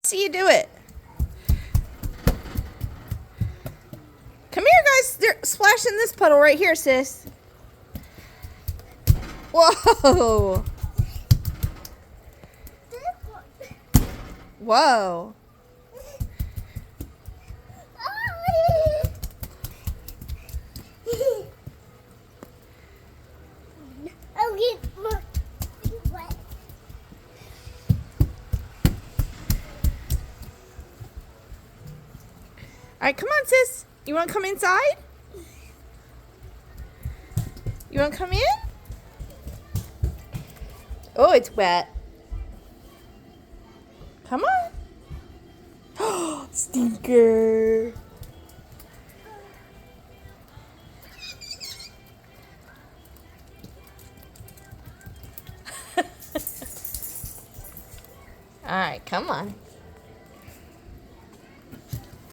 See you do it. Come here, guys. They're splashing this puddle right here, sis. Whoa. Whoa. All right, come on, sis. You want to come inside? You want to come in? Oh, it's wet. Come on. Oh, stinker. All right, come on.